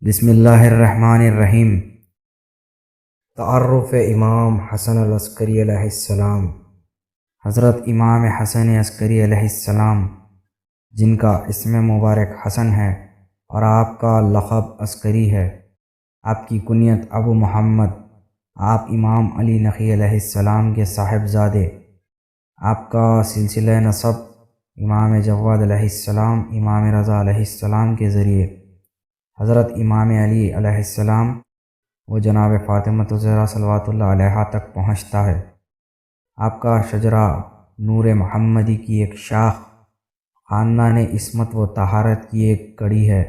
بسم اللہ الرحمن الرحیم۔ تعارف امام حسن العسکری علیہ السلام۔ حضرت امام حسن عسکری علیہ السلام، جن کا اسم مبارک حسن ہے اور آپ کا لقب عسکری ہے، آپ کی کنیت ابو محمد، آپ امام علی نقی علیہ السلام کے صاحبزادے، آپ کا سلسلہ نسب امام جواد علیہ السلام، امام رضا علیہ السلام کے ذریعے حضرت امام علی علیہ السلام و جناب فاطمہ الزہرا صلوات اللہ علیہا تک پہنچتا ہے۔ آپ کا شجرہ نور محمدی کی ایک شاخ، خاندان عصمت و طہارت کی ایک کڑی ہے۔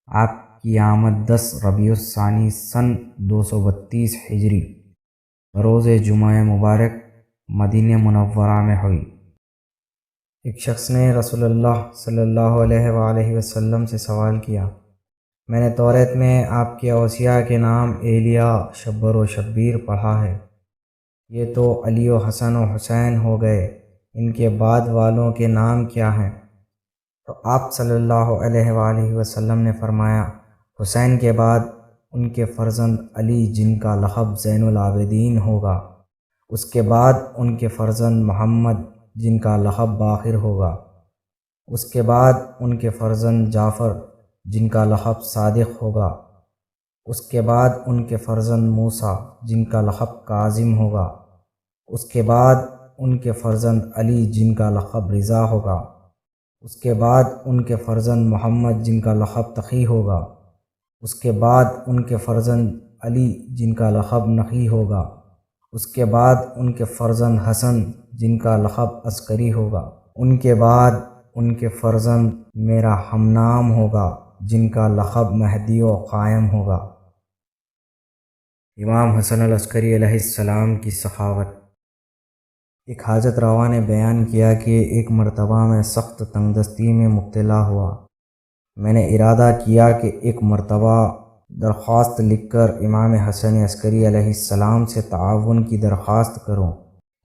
آپ کی آمد 10 ربیع الثانی سن 232 ہجری روز جمعہ مبارک مدینہ منورہ میں ہوئی۔ ایک شخص نے رسول اللہ صلی اللہ علیہ وآلہ وسلم سے سوال کیا، میں نے توریت میں آپ کے اوصیاء کے نام ایلیا، شبر و شبیر پڑھا ہے، یہ تو علی و حسن و حسین ہو گئے، ان کے بعد والوں کے نام کیا ہیں؟ تو آپ صلی اللہ علیہ وآلہ وسلم نے فرمایا، حسین کے بعد ان کے فرزند علی جن کا لقب زین العابدین ہوگا، اس کے بعد ان کے فرزند محمد جن کا لقب باقر ہوگا، اس کے بعد ان کے فرزند جعفر جن کا لقب صادق ہوگا، اس کے بعد ان کے فرزند موسیٰ جن کا لقب کاظم ہوگا، اس کے بعد ان کے فرزند علی جن کا لقب رضا ہوگا، اس کے بعد ان کے فرزند محمد جن کا لقب تقی ہوگا، اس کے بعد ان کے فرزند علی جن کا لقب نقی ہوگا، اس کے بعد ان کے فرزند حسن جن کا لقب عسکری ہوگا، ان کے بعد ان کے فرزند میرا ہم نام ہوگا جن کا لقب مہدی و قائم ہوگا۔ امام حسن العسکری علیہ السلام کی سخاوت۔ ایک حاجت روا نے بیان کیا کہ ایک مرتبہ میں سخت تنگدستی میں مبتلا ہوا۔ میں نے ارادہ کیا کہ ایک مرتبہ درخواست لکھ کر امام حسن عسکری علیہ السلام سے تعاون کی درخواست کروں،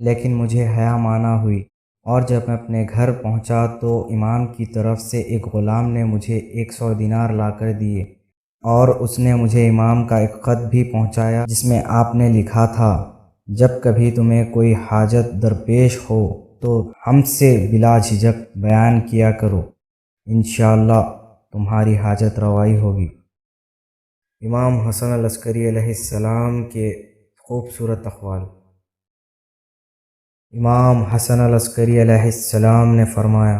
لیکن مجھے حیا مانا ہوئی، اور جب میں اپنے گھر پہنچا تو امام کی طرف سے ایک غلام نے مجھے 100 دینار لا کر دیے، اور اس نے مجھے امام کا ایک خط بھی پہنچایا جس میں آپ نے لکھا تھا، جب کبھی تمہیں کوئی حاجت درپیش ہو تو ہم سے بلا جھجک بیان کیا کرو، انشاءاللہ تمہاری حاجت روائی ہوگی۔ امام حسن العسکری علیہ السلام کے خوبصورت اقوال۔ امام حسن العسکری علیہ السلام نے فرمایا،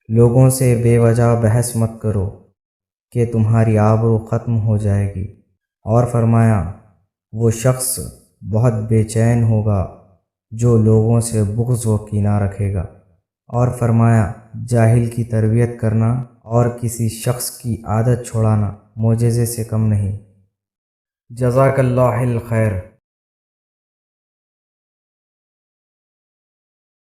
لوگوں سے بے وجہ بحث مت کرو کہ تمہاری آبرو ختم ہو جائے گی، اور فرمایا، وہ شخص بہت بے چین ہوگا جو لوگوں سے بغض و کینہ رکھے گا، اور فرمایا، جاہل کی تربیت کرنا اور کسی شخص کی عادت چھوڑانا معجزے سے کم نہیں۔ جزاک اللہ الخیر۔